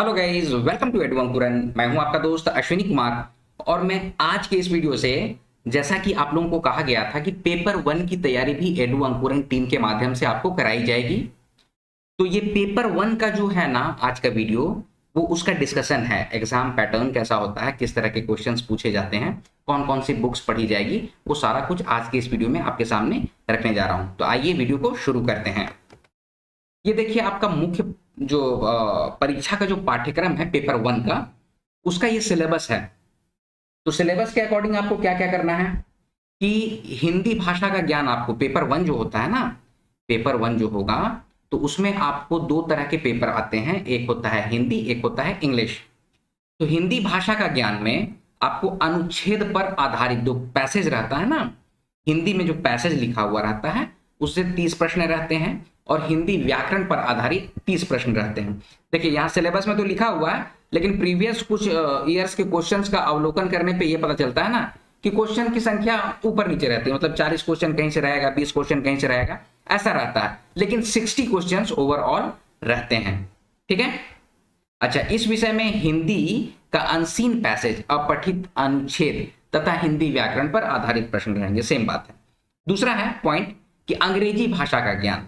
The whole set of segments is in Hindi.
Hello guys, welcome to Edu Ankuran. मैं हूं आपका दोस्त अश्विनी कुमार और मैं आज के इस वीडियो से, जैसा कि आप लोगों को कहा गया था कि पेपर 1 की तैयारी भी एडू अंकुरन टीम के माध्यम से आपको कराई जाएगी। तो ये पेपर 1 का जो है ना आज का वीडियो, वो उसका डिस्कशन है। एग्जाम पैटर्न कैसा होता है, किस तरह के क्वेश्चंस पूछे जाते हैं, कौन कौन सी बुक्स पढ़ी जाएगी, वो सारा कुछ आज के इस वीडियो में आपके सामने रखने जा रहा हूं। तो आइए वीडियो को शुरू करते हैं। ये देखिए आपका मुख्य जो परीक्षा का जो पाठ्यक्रम है पेपर 1 का, उसका ये सिलेबस है। तो सिलेबस के अकॉर्डिंग आपको क्या क्या करना है कि हिंदी भाषा का ज्ञान आपको पेपर 1 जो होता है ना, पेपर 1 जो होगा तो उसमें आपको दो तरह के पेपर आते हैं, एक होता है हिंदी, एक होता है इंग्लिश। तो हिंदी भाषा का ज्ञान में आपको अनुच्छेद पर आधारित जो पैसेज रहता है ना, हिंदी में जो पैसेज लिखा हुआ रहता है उससे 30 प्रश्न रहते हैं और हिंदी व्याकरण पर आधारित 30 प्रश्न रहते हैं। देखिए यहाँ सिलेबस में तो लिखा हुआ है, लेकिन प्रीवियस कुछ ईयर्स के क्वेश्चंस का अवलोकन करने पे ये पता चलता है ना कि क्वेश्चन की संख्या ऊपर नीचे रहती है। मतलब 40 क्वेश्चन कहीं से रहेगा, 20 क्वेश्चन कहीं से रहेगा, ऐसा रहता है, लेकिन 60 क्वेश्चन ओवरऑल रहते हैं। ठीक है। अच्छा, इस विषय में हिंदी का अनसीन पैसेज, अपठित अनुच्छेद तथा हिंदी व्याकरण पर आधारित प्रश्न रहेंगे। सेम बात है। दूसरा है पॉइंट कि अंग्रेजी भाषा का ज्ञान,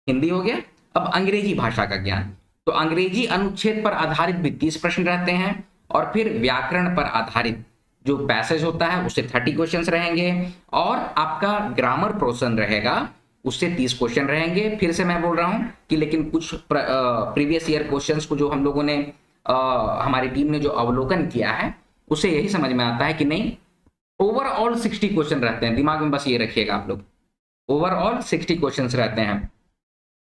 हिंदी हो गया, अब अंग्रेजी भाषा का ज्ञान। तो अंग्रेजी अनुच्छेद पर आधारित भी 30 प्रश्न रहते हैं और फिर व्याकरण पर आधारित जो पैसेज होता है उससे 30 क्वेश्चंस रहेंगे और आपका ग्रामर पोर्शन रहेगा उससे 30 क्वेश्चन रहेंगे। फिर से मैं बोल रहा हूं कि लेकिन कुछ प्रीवियस ईयर क्वेश्चंस को जो हम लोगों ने हमारी टीम ने जो अवलोकन किया है उससे यही समझ में आता है कि नहीं, ओवरऑल 60 क्वेश्चन रहते हैं। दिमाग में बस ये रखिएगा आप लोग, ओवरऑल 60 क्वेश्चंस रहते हैं।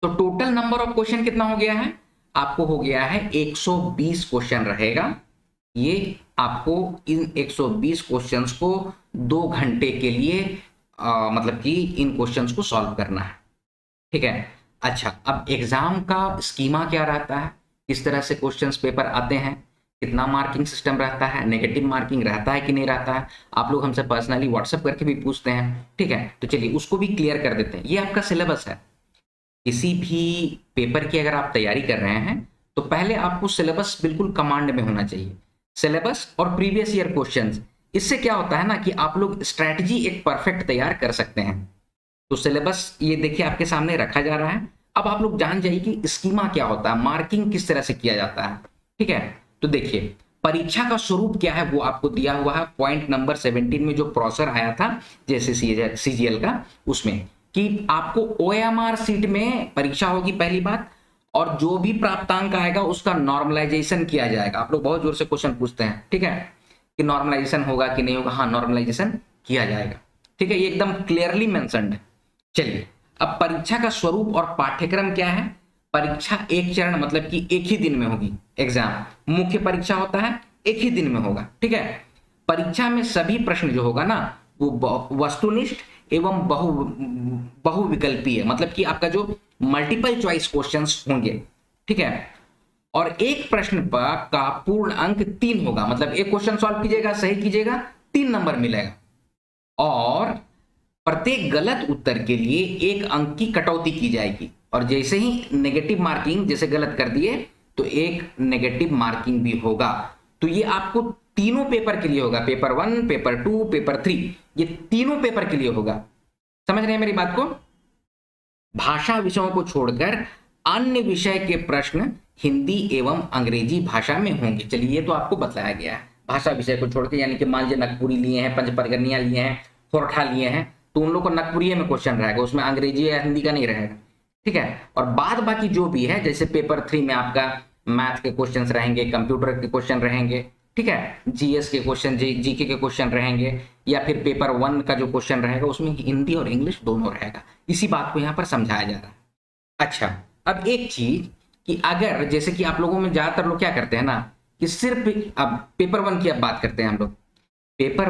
तो टोटल नंबर ऑफ क्वेश्चन कितना हो गया है, आपको हो गया है 120 क्वेश्चन रहेगा। ये आपको इन 120 क्वेश्चंस को 2 घंटे के लिए मतलब कि इन क्वेश्चंस को सॉल्व करना है। ठीक है। अच्छा, अब एग्जाम का स्कीमा क्या रहता है, किस तरह से क्वेश्चंस पेपर आते हैं, कितना मार्किंग सिस्टम रहता है, नेगेटिव मार्किंग रहता है कि नहीं रहता है, आप लोग हमसे पर्सनली व्हाट्सएप करके भी पूछते हैं। ठीक है, तो चलिए उसको भी क्लियर कर देते हैं। ये आपका सिलेबस है। किसी भी पेपर की अगर आप तैयारी कर रहे हैं तो पहले आपको सिलेबस बिल्कुल कमांड में होना चाहिए। सिलेबस और प्रीवियस ईयर क्वेश्चंस, इससे क्या होता है ना कि आप लोग स्ट्रैटेजी एक परफेक्ट तैयार कर सकते हैं। तो सिलेबस ये देखिए आपके सामने रखा जा रहा है। अब आप लोग जान जाइए कि स्कीमा क्या होता है, मार्किंग किस तरह से किया जाता है। ठीक है। तो देखिए परीक्षा का स्वरूप क्या है वो आपको दिया हुआ है पॉइंट नंबर 17 में, जो प्रोसेसर आया था जैसे सीजीएल का, उसमें कि आपको ओएमआर सीट में परीक्षा होगी पहली बात, और जो भी प्राप्तांक आएगा उसका नॉर्मलाइजेशन किया जाएगा। आप लोग बहुत जोर से क्वेश्चन पूछते हैं, ठीक है, कि नॉर्मलाइजेशन होगा कि नहीं होगा। हाँ, नॉर्मलाइजेशन किया जाएगा। ठीक है, ये एकदम क्लियरली मेंशन्ड है। चलिए, अब परीक्षा का स्वरूप और पाठ्यक्रम क्या है। परीक्षा एक चरण मतलब कि एक ही दिन में होगी। एग्जाम मुख्य परीक्षा होता है, एक ही दिन में होगा। ठीक है। परीक्षा में सभी प्रश्न जो होगा ना वो वस्तुनिष्ठ एवं बहुविकल्पीय, मतलब कि आपका जो मल्टीपल चॉइस क्वेश्चंस होंगे। ठीक है। और एक प्रश्न पर का पूर्ण अंक 3 होगा, मतलब एक क्वेश्चन सॉल्व कीजिएगा, सही कीजिएगा, 3 नंबर मिलेगा। और प्रत्येक गलत उत्तर के लिए 1 अंक की कटौती की जाएगी। और जैसे ही नेगेटिव मार्किंग, जैसे गलत कर दिए तो 1 नेगेटिव मार्किंग भी होगा। तो ये आपको तीनों पेपर के लिए होगा, पेपर 1, पेपर 2, पेपर 3, ये तीनों पेपर के लिए होगा। समझ रहे हैं मेरी बात को। भाषा विषयों को छोड़कर अन्य विषय के प्रश्न हिंदी एवं अंग्रेजी भाषा में होंगे। चलिए, ये तो आपको बताया गया है भाषा विषय को छोड़कर, यानी कि मान लीजिए नागपुरी लिए हैं, पंच परगनिया लिए हैं, खोरठा लिए हैं, तो उन लोग को नागपुरी में क्वेश्चन रहेगा, उसमें अंग्रेजी या हिंदी का नहीं रहेगा। ठीक है। और बाद बाकी जो भी है, जैसे पेपर 3 में आपका मैथ के क्वेश्चन रहेंगे, कंप्यूटर के क्वेश्चन रहेंगे, ठीक है, जीएस के क्वेश्चन, जीके के क्वेश्चन रहेंगे, या फिर पेपर 1 का जो क्वेश्चन रहेगा उसमें हिंदी और इंग्लिश दोनों रहेगा। इसी बात को यहाँ पर समझाया जा रहा है। अच्छा, अब एक चीज कि अगर जैसे कि आप लोगों में ज्यादातर लोग क्या करते हैं ना कि सिर्फ, अब पेपर 1 की अब बात करते हैं हम लोग। पेपर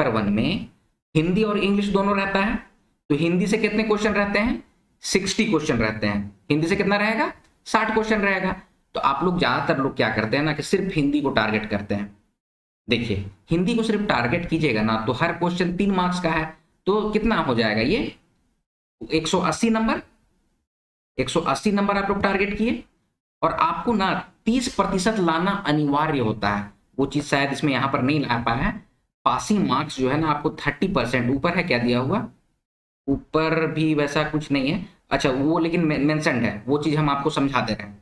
वन में हिंदी और इंग्लिश दोनों रहता है। तो हिंदी से कितने क्वेश्चन रहते हैं, 60 क्वेश्चन रहते हैं। हिंदी से कितना रहेगा, 60 क्वेश्चन रहेगा। तो आप लोग ज्यादातर लोग क्या करते हैं ना कि सिर्फ हिंदी को टारगेट करते हैं। देखिए, हिंदी को सिर्फ टारगेट कीजिएगा ना तो हर क्वेश्चन 3 मार्क्स का है, तो कितना हो जाएगा ये 180 नंबर। 180 नंबर आप लोग टारगेट किए और आपको ना 30% लाना अनिवार्य होता है। वो चीज शायद इसमें यहाँ पर नहीं ला पाया है। पासिंग मार्क्स जो है ना आपको 30%, ऊपर है क्या दिया हुआ, ऊपर भी वैसा कुछ नहीं है, अच्छा वो लेकिन मेंशन्ड है, वो चीज हम आपको समझा दे रहे हैं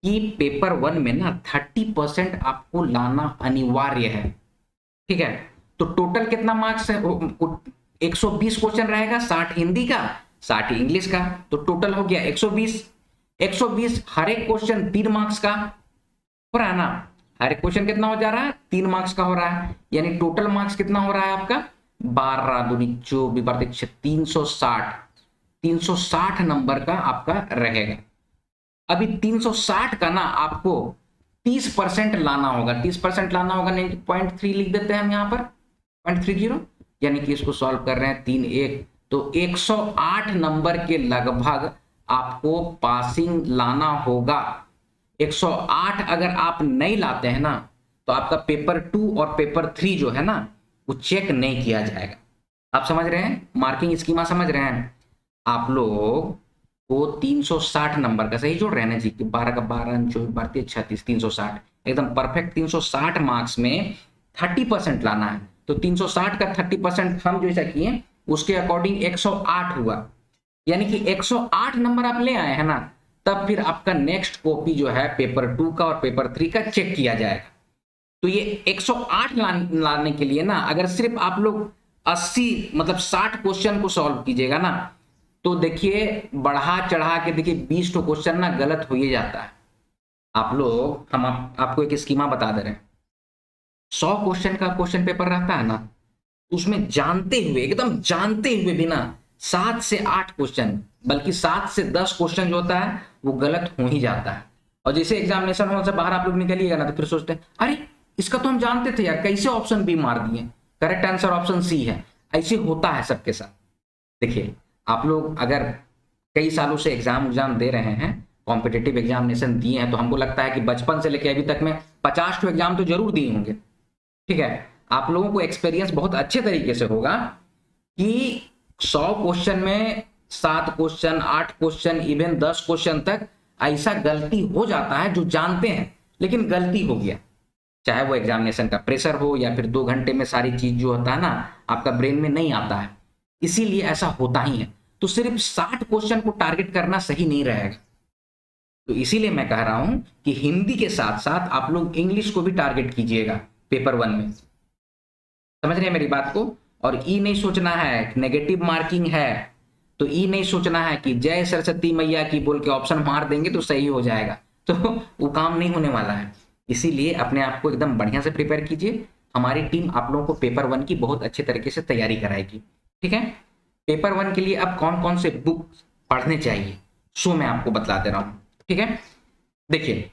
कि पेपर 1 में ना 30% आपको लाना अनिवार्य है। ठीक है, तो टोटल कितना मार्क्स है, 120 क्वेश्चन रहेगा, 60 हिंदी का 60 इंग्लिश का, तो टोटल हो गया 120। 120 हर एक क्वेश्चन 3 मार्क्स का हो रहा है ना, हर एक क्वेश्चन कितना हो जा रहा है, 3 मार्क्स का हो रहा है, यानी टोटल मार्क्स कितना हो रहा है आपका 12 दूनी 24 360, 360 नंबर का आपका रहेगा। अभी 360 का ना आपको 30% लाना होगा, 30% लाना होगा, 0.3 लिख देते हैं हम यहाँ पर 0.30, यानी कि इसको सॉल्व कर रहे हैं 3 तो 108 नंबर के लगभग आपको पासिंग लाना होगा। 108 अगर आप नहीं लाते हैं ना तो आपका पेपर 2 और पेपर 3 जो है ना वो चेक नहीं किया जाएगा। आप समझ रहे हैं, मार्किंग स्कीमा समझ रहे हैं आप लोग को 360 नंबर का सही जोड़ रहे हैं ना जी, कि 12 का 12 24 12 36 360 एकदम परफेक्ट। 360 मार्क्स में 30% लाना है, तो 360 का 30% हम जैसा किए उसके अकॉर्डिंग 108 हुआ, यानी कि 108 नंबर आप ले आए हैं ना, तब फिर आपका नेक्स्ट कॉपी जो है पेपर 2 का और पेपर 3 का चेक किया जाएगा। तो ये 108 लाने के लिए ना अगर सिर्फ आप लोग 80 मतलब 60 क्वेश्चन को सॉल्व कीजिएगा ना, तो देखिए बढ़ा चढ़ा के देखिए 20 तो क्वेश्चन ना गलत हो ही जाता है। आप लोग हम आपको एक स्कीमा बता दे रहे हैं, 100 क्वेश्चन का क्वेश्चन पेपर रहता है ना, उसमें जानते हुए एकदम जानते हुए भी ना 7 से 8 क्वेश्चन बल्कि 7 से 10 क्वेश्चन जो होता है वो गलत हो ही जाता है। और जैसे एग्जामिनेशन हॉल से बाहर आप लोग निकलिएगा ना तो फिर सोचते हैं अरे इसका तो हम जानते थे यार, कैसे ऑप्शन बी मार दिए, करेक्ट आंसर ऑप्शन सी है। ऐसे होता है सबके साथ। देखिए आप लोग अगर कई सालों से एग्जाम दे रहे हैं, कॉम्पिटिटिव एग्जामिनेशन दिए हैं, तो हमको लगता है कि बचपन से लेकर अभी तक में 50 तो एग्जाम तो जरूर दिए होंगे। ठीक है, आप लोगों को एक्सपीरियंस बहुत अच्छे तरीके से होगा कि 100 क्वेश्चन में 7 क्वेश्चन 8 क्वेश्चन इवन 10 क्वेश्चन तक ऐसा गलती हो जाता है जो जानते हैं लेकिन गलती हो गया, चाहे वो एग्जामिनेशन का प्रेशर हो या फिर 2 घंटे में सारी चीज जो होता है ना आपका ब्रेन में नहीं आता है, इसीलिए ऐसा होता ही है। तो सिर्फ 60 क्वेश्चन को टारगेट करना सही नहीं रहेगा। तो इसीलिए मैं कह रहा हूं कि हिंदी के साथ साथ आप लोग इंग्लिश को भी टारगेट कीजिएगा पेपर 1 में। समझ रहे हैं मेरी बात को? और ई नहीं सोचना है नेगेटिव मार्किंग है, तो ई नहीं सोचना है कि जय सरस्वती मैया की बोल के ऑप्शन मार देंगे तो सही हो जाएगा, तो वो काम नहीं होने वाला है। इसीलिए अपने आप को एकदम बढ़िया से प्रिपेयर कीजिए। हमारी टीम आप लोगों को पेपर 1 की बहुत अच्छे तरीके से तैयारी कराएगी। ठीक है, पेपर 1 के लिए अब कौन कौन से बुक पढ़ने चाहिए सो मैं आपको बता दे रहा हूँ। ठीक है, देखिए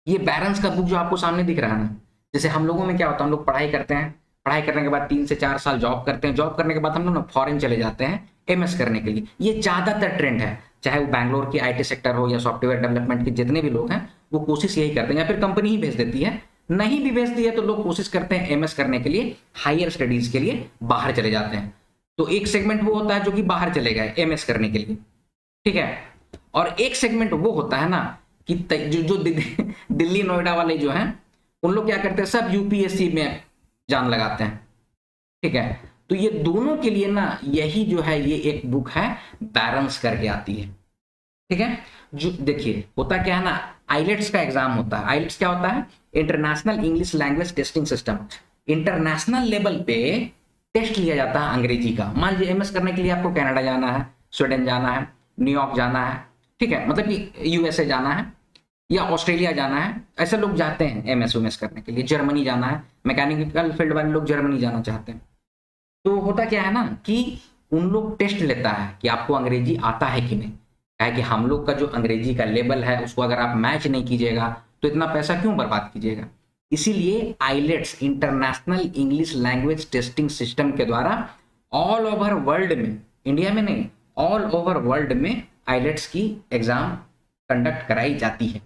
ये बैरन्स का बुक जो आपको सामने दिख रहा है ना, जैसे हम लोगों में क्या होता है, हम लोग पढ़ाई करते हैं, पढ़ाई करने के बाद 3 से 4 साल जॉब करते हैं, जॉब करने के बाद हम लोग ना फॉरेन चले जाते हैं एमएस करने के लिए। ये ज्यादातर ट्रेंड है, चाहे वो बैंगलोर की आईटी सेक्टर हो या सॉफ्टवेयर डेवलपमेंट के जितने भी लोग हैं वो कोशिश यही करते हैं, या फिर कंपनी ही भेज देती है, नहीं भी भेजती है तो लोग कोशिश करते हैं एमएस करने के लिए, हायर स्टडीज के लिए बाहर चले जाते हैं। तो एक सेगमेंट वो होता है जो कि बाहर चले गए एमएस करने के लिए। ठीक है, और एक सेगमेंट वो होता है ना कि जो दिल्ली नोएडा वाले जो हैं उन लोग क्या करते हैं, सब यूपीएससी में जान लगाते हैं। ठीक है, तो ये दोनों के लिए ना यही जो है ये एक बुक है बैरन्स करके आती है। ठीक है, जो देखिए होता क्या है ना, आइलेट्स का एग्जाम होता है। आइलेट्स क्या होता है, international English language testing system. International level पे टेस्ट लिया जाता है अंग्रेजी का। मान लीजिए एमएस करने के लिए आपको कनाडा जाना है, स्वीडन जाना है, न्यूयॉर्क जाना है, ठीक है, मतलब कि यूएसए जाना है या ऑस्ट्रेलिया जाना है, ऐसे लोग जाते हैं एमएस करने के लिए। जर्मनी जाना है, मैकेनिकल फील्ड वाले लोग जर्मनी जाना चाहते हैं। तो होता क्या है ना कि उन लोग टेस्ट लेता है कि आपको अंग्रेजी आता है कि नहीं, है कि हम लोग का जो अंग्रेजी का लेवल है उसको अगर आप मैच नहीं कीजिएगा तो इतना पैसा क्यों बर्बाद कीजिएगा। इसीलिए IELTS international English language testing system के द्वारा ऑल ओवर वर्ल्ड में, इंडिया में नहीं, ऑल ओवर वर्ल्ड में आइलेट्स की एग्जाम कंडक्ट कराई जाती है।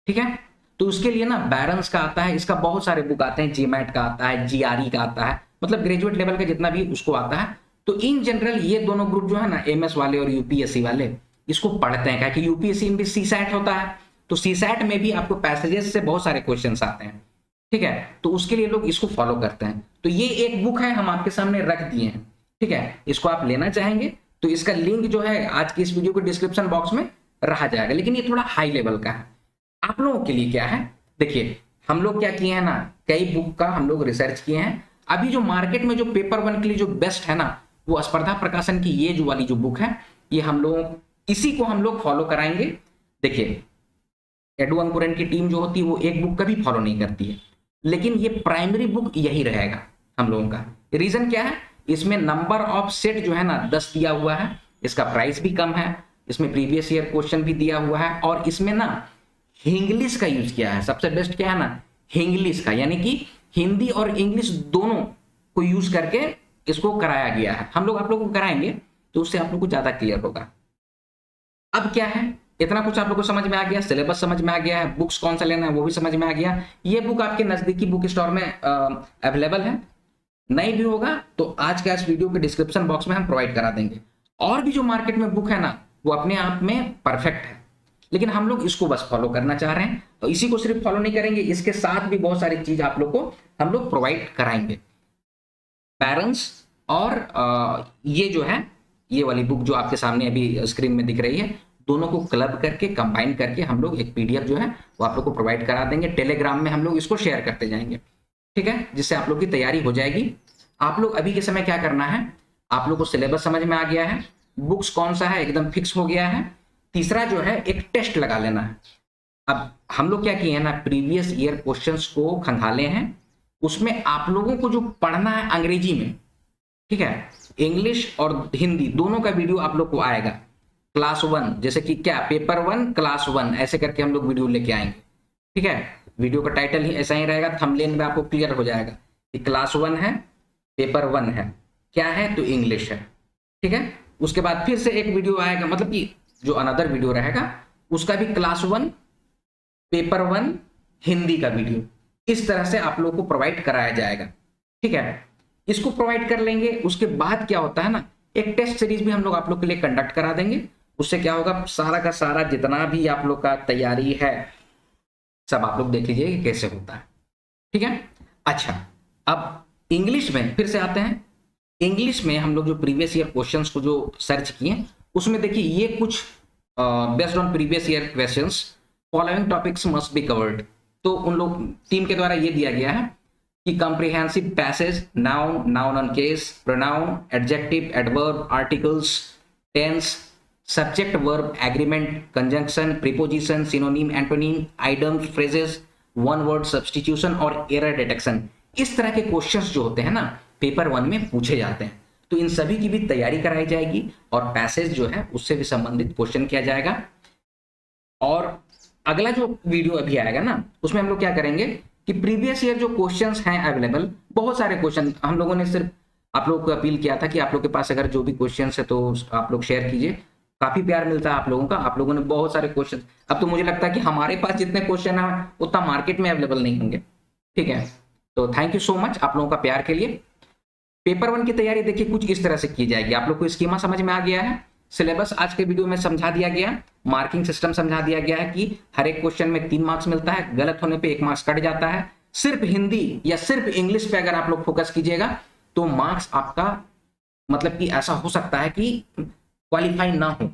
ठीक है, तो उसके लिए ना बैरन्स का आता है, इसका बहुत सारे बुक आते हैं, जीमैट का आता है, जीआरई का आता है, मतलब ग्रेजुएट लेवल का जितना भी उसको आता है। तो इन जनरल ये दोनों ग्रुप जो है ना एमएस वाले और यूपीएससी वाले इसको पढ़ते हैं, क्या कि यूपीएससी में भी सीसैट होता है तो सीसैट में भी आपको पैसेजेस से बहुत सारे क्वेश्चंस आते हैं, ठीक है, तो उसके लिए लोग इसको फॉलो करते हैं। तो ये एक बुक है, हम आपके सामने रख दिए हैं, ठीक है, इसको आप लेना चाहेंगे तो इसका लिंक जो है आज की इस वीडियो के डिस्क्रिप्शन बॉक्स में रहा जाएगा, लेकिन ये थोड़ा हाई लेवल का है। आप लोगों के लिए क्या है, देखिए हम लोग क्या किए हैं ना, कई बुक का हम लोग रिसर्च किए हैं। अभी जो मार्केट में जो पेपर वन के लिए जो बेस्ट है ना, वो स्पर्धा प्रकाशन की ये जो वाली जो बुक है, ये हम लोग इसी को हम लोग फॉलो कराएंगे। देखिए एडू अंकुरन की टीम जो होती है वो एक बुक कभी फॉलो नहीं करती है, लेकिन ये प्राइमरी बुक यही रहेगा हम लोगों का। रीजन क्या है, इसमें नंबर ऑफ सेट जो है ना 10 दिया हुआ है, इसका प्राइस भी कम है, इसमें प्रीवियस ईयर क्वेश्चन भी दिया हुआ है, और इसमें ना हिंग्लिश का यूज किया है। सबसे बेस्ट क्या है ना, हिंग्लिश का, यानी कि हिंदी और इंग्लिश दोनों को यूज करके इसको कराया गया है। हम लोग आप लोगों को कराएंगे तो उससे आप लोग को ज्यादा क्लियर होगा। अब क्या है, इतना कुछ आप लोग को समझ में आ गया, सिलेबस समझ में आ गया है, बुक्स कौन सा लेना है वो भी समझ में आ गया। ये बुक आपके नजदीकी बुक स्टोर में अवेलेबल है, नहीं भी होगा तो आज के इस वीडियो के डिस्क्रिप्शन बॉक्स में हम प्रोवाइड करा देंगे। और भी जो मार्केट में बुक है ना वो अपने आप में परफेक्ट है, लेकिन हम लोग इसको बस फॉलो करना चाह रहे हैं, तो इसी को सिर्फ फॉलो नहीं करेंगे, इसके साथ भी बहुत सारी चीज आप लोग को हम लोग प्रोवाइड कराएंगे। पेरेंट्स और ये जो है ये वाली बुक जो आपके सामने अभी स्क्रीन में दिख रही है, दोनों को क्लब करके कंबाइन करके हम लोग एक पीडीएफ जो है वो आप लोग को प्रोवाइड करा देंगे। टेलीग्राम में हम लोग इसको शेयर करते जाएंगे, ठीक है, जिससे आप लोग की तैयारी हो जाएगी। आप लोग अभी के समय क्या करना है, आप लोग को सिलेबस समझ में आ गया है, बुक्स कौन सा है एकदम फिक्स हो गया है। तीसरा जो है एक टेस्ट लगा लेना है। अब हम लोग क्या किए हैं ना, प्रीवियस ईयर क्वेश्चंस को खंगाले हैं, उसमें आप लोगों को जो पढ़ना है अंग्रेजी में, ठीक है, इंग्लिश और हिंदी दोनों का वीडियो आप लोग को आएगा। क्लास 1 जैसे कि क्या पेपर 1 क्लास 1 ऐसे करके हम लोग वीडियो लेके आएंगे, ठीक है। वीडियो का टाइटल ही ऐसा ही रहेगा, थंबनेल में आपको क्लियर हो जाएगा कि क्लास 1 है, पेपर 1 है, क्या है तो इंग्लिश है, ठीक है। उसके बाद फिर से एक वीडियो आएगा, मतलब कि जो अनदर वीडियो रहेगा उसका भी क्लास 1 पेपर 1 हिंदी का वीडियो, इस तरह से आप लोग को प्रोवाइड कराया जाएगा, ठीक है। इसको प्रोवाइड कर लेंगे, उसके बाद क्या होता है ना, एक टेस्ट सीरीज भी हम लोग आप लोग के लिए कंडक्ट करा देंगे। उससे क्या होगा, सारा का सारा जितना भी आप लोग का तैयारी है सब आप लोग देख लीजिए कैसे होता है, ठीक है। अच्छा, अब इंग्लिश में फिर से आते हैं। इंग्लिश में हम लोग जो प्रीवियस ईयर क्वेश्चंस को जो सर्च किए, उसमें देखिए ये कुछ based on previous year questions following topics must be covered. तो उन लोग टीम के द्वारा ये दिया गया है कि comprehensive passage, noun, noun on case, pronoun, adjective, adverb, articles, tense, subject, verb, agreement, conjunction, preposition, synonym, antonym, idioms, phrases, one word substitution और एरर डिटेक्शन। इस तरह के क्वेश्चंस जो होते हैं ना पेपर 1 में पूछे जाते हैं, तो इन सभी की भी तैयारी कराई जाएगी और पैसेज जो है उससे भी संबंधित क्वेश्चन किया जाएगा। और अगला जो वीडियो अभी आएगा ना उसमें हम लोग क्या करेंगे कि प्रीवियस ईयर जो क्वेश्चंस हैं अवेलेबल, बहुत सारे क्वेश्चन हम लोगों ने सिर्फ आप लोग को अपील किया था कि आप लोग के पास अगर जो भी क्वेश्चंस है तो आप लोग शेयर कीजिए, काफी प्यार मिलता है आप लोगों का। आप लोगों ने बहुत सारे क्वेश्चन, अब तो मुझे लगता है कि हमारे पास जितने क्वेश्चन है उतना मार्केट में अवेलेबल नहीं होंगे, ठीक है। तो थैंक यू सो मच आप लोगों का प्यार के लिए। पेपर 1 की तैयारी देखिए कुछ इस तरह से की जाएगी। आप लोग को स्कीमा समझ में आ गया है, सिलेबस आज के वीडियो में समझा दिया गया, मार्किंग सिस्टम समझा दिया गया है कि हर एक क्वेश्चन में 3 मार्क्स मिलता है, गलत होने पे 1 मार्क्स कट जाता है। सिर्फ हिंदी या सिर्फ इंग्लिश पे अगर आप लोग फोकस कीजिएगा तो मार्क्स आपका मतलब कि ऐसा हो सकता है कि क्वालिफाई ना हो,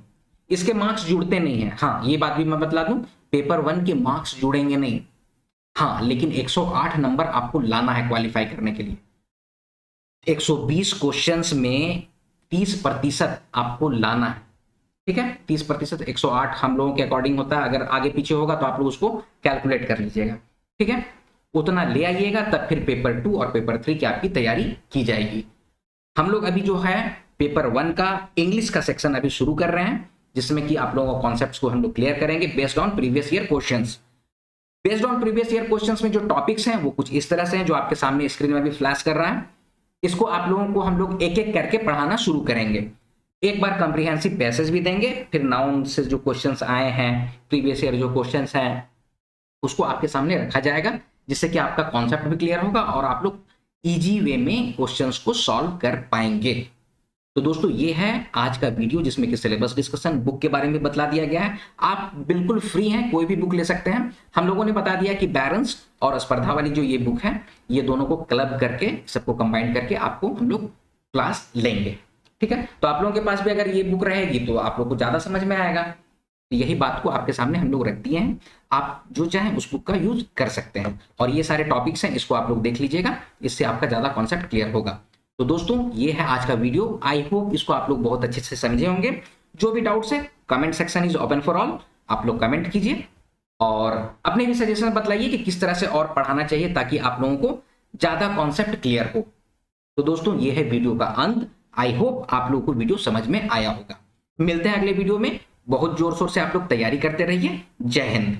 इसके मार्क्स जुड़ते नहीं है। हाँ, ये बात भी मैं बतला दूं, पेपर 1 के मार्क्स जुड़ेंगे नहीं, हाँ, लेकिन 108 नंबर आपको लाना है क्वालिफाई करने के लिए। 120 क्वेश्चंस में 30% आपको लाना है, ठीक है। 30% 108 हम लोगों के अकॉर्डिंग होता है, अगर आगे पीछे होगा तो आप लोग उसको कैलकुलेट कर लीजिएगा, ठीक है। उतना ले आइएगा, तब फिर पेपर 2 और पेपर 3 की आपकी तैयारी की जाएगी। हम लोग अभी जो है पेपर 1 का इंग्लिश का सेक्शन अभी शुरू कर रहे हैं, जिसमें कि आप लोगों को कॉन्सेप्ट्स को हम लोग क्लियर करेंगे based on previous year questions. Based on previous year questions में जो टॉपिक्स हैं वो कुछ इस तरह से हैं जो आपके सामने स्क्रीन में भी फ्लैश कर रहा है। इसको आप लोगों को हम लोग एक एक करके पढ़ाना शुरू करेंगे। एक बार कॉम्प्रिहेंसिव पैसेज भी देंगे, फिर नाउन से जो क्वेश्चंस आए हैं प्रीवियस ईयर जो क्वेश्चंस हैं उसको आपके सामने रखा जाएगा, जिससे कि आपका कॉन्सेप्ट भी क्लियर होगा और आप लोग इजी वे में क्वेश्चंस को सॉल्व कर पाएंगे। तो तो दोस्तों ये है आज का वीडियो जिसमें कि सिलेबस डिस्कशन, बुक के बारे में बतला दिया गया है। आप बिल्कुल फ्री हैं, कोई भी बुक ले सकते हैं। हम लोगों ने बता दिया कि बैलेंस और स्पर्धा वाली जो ये बुक है, ये दोनों को क्लब करके, सबको कंबाइन करके आपको हम लोग क्लास लेंगे। ठीक है, तो आप लोगों के पास भी अगर ये बुक रहेगी तो आप लोग को ज्यादा समझ में आएगा। यही बात को आपके सामने हम लोग रख दिए हैं, आप जो चाहें उस बुक का यूज कर सकते हैं। और ये सारे टॉपिक्स हैं, इसको आप लोग देख लीजिएगा, इससे आपका ज्यादा कॉन्सेप्ट क्लियर होगा। तो दोस्तों ये है आज का वीडियो। आई होप इसको आप लोग बहुत अच्छे से समझे होंगे। जो भी डाउट्स है, comment section is open for all, आप लोग कमेंट कीजिए और अपने भी सजेशन बताइए कि किस तरह से और पढ़ाना चाहिए ताकि आप लोगों को ज्यादा कॉन्सेप्ट क्लियर हो। तो दोस्तों ये है वीडियो का अंत। आई होप आप लोगों को वीडियो समझ में आया होगा। मिलते हैं अगले वीडियो में। बहुत जोर शोर से आप लोग तैयारी करते रहिए। जय हिंद।